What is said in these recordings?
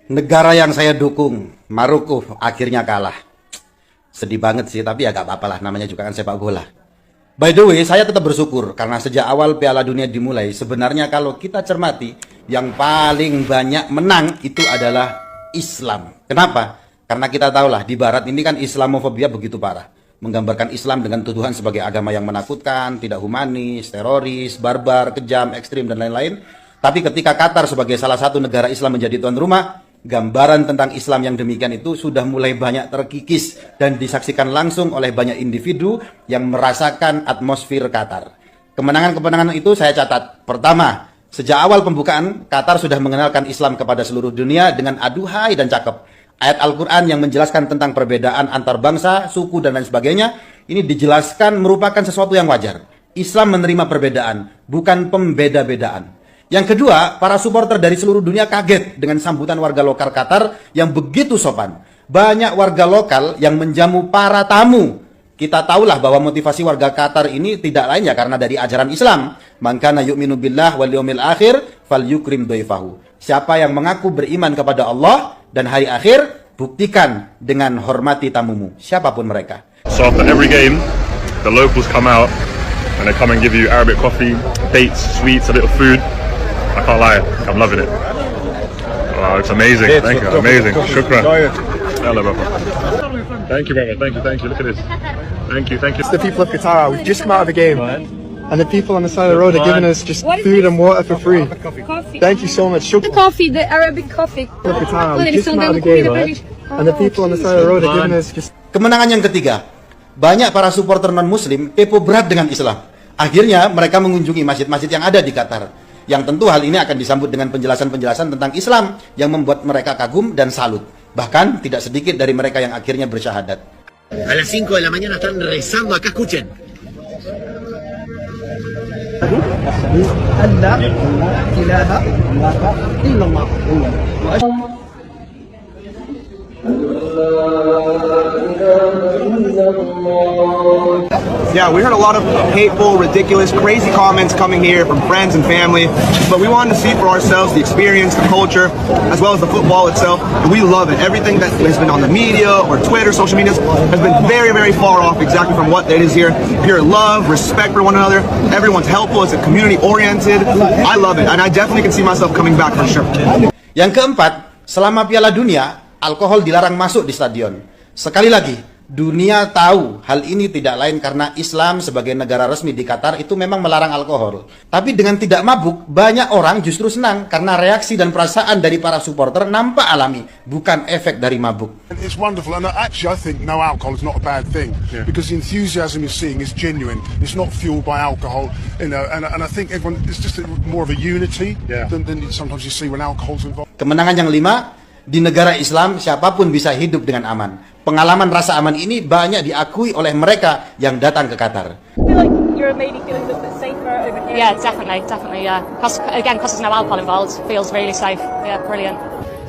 Negara yang saya dukung, Maroko, akhirnya kalah. Sedih banget sih, tapi ya gak apa-apa lah, namanya juga kan sepak bola. By the way, saya tetap bersyukur karena sejak awal Piala Dunia dimulai, sebenarnya kalau kita cermati, yang paling banyak menang itu adalah Islam. Kenapa? Karena kita tahulah di Barat ini kan Islamofobia begitu parah. Menggambarkan Islam dengan tuduhan sebagai agama yang menakutkan, tidak humanis, teroris, barbar, kejam, ekstrim, dan lain-lain. Tapi ketika Qatar sebagai salah satu negara Islam menjadi tuan rumah, gambaran tentang Islam yang demikian itu sudah mulai banyak terkikis dan disaksikan langsung oleh banyak individu yang merasakan atmosfer Qatar. Kemenangan-kemenangan itu saya catat. Pertama, sejak awal pembukaan, Qatar sudah mengenalkan Islam kepada seluruh dunia dengan aduhai dan cakep. Ayat Al-Quran yang menjelaskan tentang perbedaan antar bangsa, suku, dan lain sebagainya, ini dijelaskan merupakan sesuatu yang wajar. Islam menerima perbedaan, bukan pembeda-bedaan. Yang kedua, para supporter dari seluruh dunia kaget dengan sambutan warga lokal Qatar yang begitu sopan. Banyak warga lokal yang menjamu para tamu. Kita tahulah bahwa motivasi warga Qatar ini tidak lain ya karena dari ajaran Islam. Man kana yu'minu billah wal yawmil akhir falyukrim dhaifahu. Siapa yang mengaku beriman kepada Allah dan hari akhir, buktikan dengan hormati tamumu, siapapun mereka. So after every game, the locals come out and they come and give you Arabic coffee, dates, sweets, a little food. I can't lie, I'm loving it. Wow, it's amazing. Thank you. Amazing. Shukran. Hello, brother. Thank you, brother. Thank you. Look at this. Thank you. It's the people of Qatar. We've just come out of the game, and the people on the side of the road are giving us just food and water for free. Coffee. Thank you so much. The coffee, the Arabic coffee. Of Qatar. We've just come out of the game, and the people on the side of the road are giving us just. Kemenangan yang ketiga, banyak para supporter non-muslim kepo berat dengan Islam. Akhirnya mereka mengunjungi masjid-masjid yang ada di Qatar. Yang tentu hal ini akan disambut dengan penjelasan-penjelasan tentang Islam yang membuat mereka kagum dan salut. Bahkan tidak sedikit dari mereka yang akhirnya bersyahadat. A las 5 de la mañana están rezando acá, escuchen. Yeah, we heard a lot of hateful, ridiculous, crazy comments coming here from friends and family, but we wanted to see for ourselves the experience, the culture, as well as the football itself. And we love it. Everything that has been on the media or Twitter, social media, has been very, very far off exactly from what it is here. Pure love, respect for one another. Everyone's helpful. It's a community-oriented. I love it, and I definitely can see myself coming back for sure. Yang keempat, selama Piala Dunia, alkohol dilarang masuk di stadion. Sekali lagi, dunia tahu hal ini tidak lain karena Islam sebagai negara resmi di Qatar itu memang melarang alkohol. Tapi dengan tidak mabuk, banyak orang justru senang karena reaksi dan perasaan dari para supporter nampak alami, bukan efek dari mabuk. It's wonderful, and actually I think no alcohol is not a bad thing, because the enthusiasm you're seeing is genuine. It's not fueled by alcohol, you know, and I think everyone, it's just more of a unity than sometimes you see when alcohol's involved. Kemenangan yang lima, di negara Islam siapapun bisa hidup dengan aman. Pengalaman rasa aman ini banyak diakui oleh mereka yang datang ke Qatar. I feel like you're maybe feeling a little bit safer over here. Yeah, definitely, yeah. Because there's no alcohol involved, it feels really safe. Yeah, brilliant.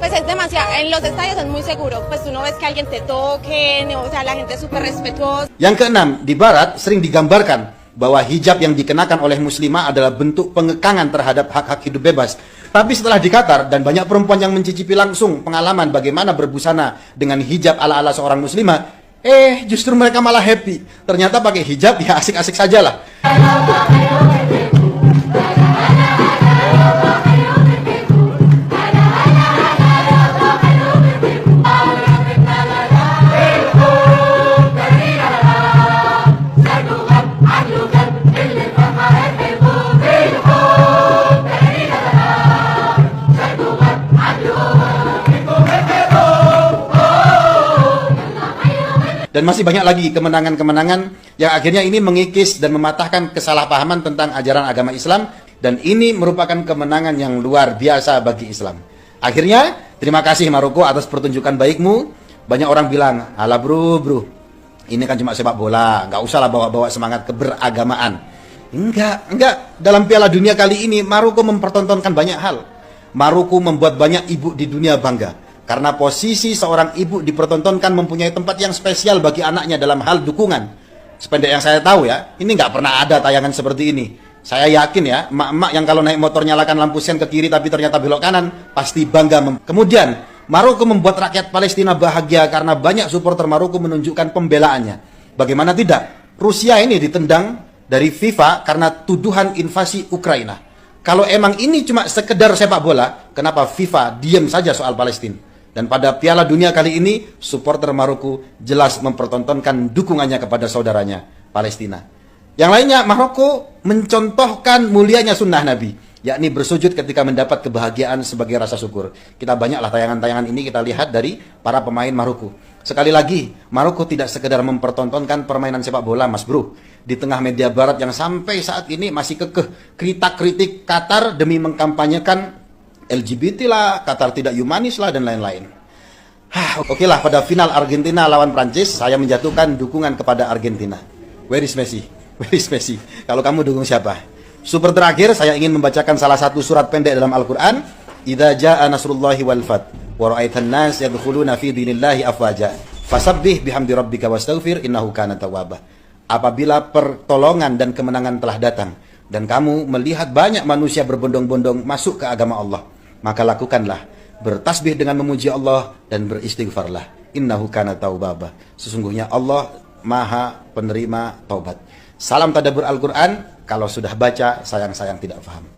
Pues es demasiado, en los estadios es muy seguro, pues tú no ves que alguien te toque, o sea, la gente es súper respetuosa. Yang keenam, di Barat sering digambarkan bahwa hijab yang dikenakan oleh muslimah adalah bentuk pengekangan terhadap hak-hak hidup bebas. Tapi setelah di Qatar dan banyak perempuan yang mencicipi langsung pengalaman bagaimana berbusana dengan hijab ala-ala seorang muslimah, justru mereka malah happy. Ternyata pakai hijab ya asik-asik sajalah. Dan masih banyak lagi kemenangan-kemenangan yang akhirnya ini mengikis dan mematahkan kesalahpahaman tentang ajaran agama Islam. Dan ini merupakan kemenangan yang luar biasa bagi Islam. Akhirnya, terima kasih Maroko atas pertunjukan baikmu. Banyak orang bilang, alah bro, ini kan cuma sepak bola, nggak usah lah bawa-bawa semangat keberagamaan. Enggak. Dalam Piala Dunia kali ini, Maroko mempertontonkan banyak hal. Maroko membuat banyak ibu di dunia bangga. Karena posisi seorang ibu dipertontonkan mempunyai tempat yang spesial bagi anaknya dalam hal dukungan. Sependek yang saya tahu ya, ini nggak pernah ada tayangan seperti ini. Saya yakin ya, emak-emak yang kalau naik motor nyalakan lampu sen ke kiri tapi ternyata belok kanan, pasti bangga. Kemudian, Maroko membuat rakyat Palestina bahagia karena banyak supporter Maroko menunjukkan pembelaannya. Bagaimana tidak? Rusia ini ditendang dari FIFA karena tuduhan invasi Ukraina. Kalau emang ini cuma sekedar sepak bola, kenapa FIFA diam saja soal Palestina? Dan pada Piala Dunia kali ini, supporter Maroko jelas mempertontonkan dukungannya kepada saudaranya Palestina. Yang lainnya, Maroko mencontohkan mulianya sunnah Nabi, yakni bersujud ketika mendapat kebahagiaan sebagai rasa syukur. Kita banyaklah tayangan-tayangan ini kita lihat dari para pemain Maroko. Sekali lagi, Maroko tidak sekedar mempertontonkan permainan sepak bola, Mas Bro. Di tengah media barat yang sampai saat ini masih kekeh kritik Qatar demi mengkampanyekan LGBT lah, Qatar tidak humanis lah, dan lain-lain. Oke lah, pada final Argentina lawan Prancis, saya menjatuhkan dukungan kepada Argentina. Where is Messi? Where is Messi? Kalau kamu dukung siapa? Super terakhir, saya ingin membacakan salah satu surat pendek dalam Al-Quran. Idza jaa nasrullahi wal fath wa ra'aitan nas yadkhuluna fi dinillahi afwaja fasabbih bihamdi rabbika wastaghfir innahu kana tawwaba. Apabila pertolongan dan kemenangan telah datang dan kamu melihat banyak manusia berbondong-bondong masuk ke agama Allah, maka lakukanlah bertasbih dengan memuji Allah dan beristighfarlah. Innahu kana tawwaba. Sesungguhnya Allah Maha penerima taubat. Salam tadabbur Al-Quran. Kalau sudah baca, sayang-sayang tidak paham.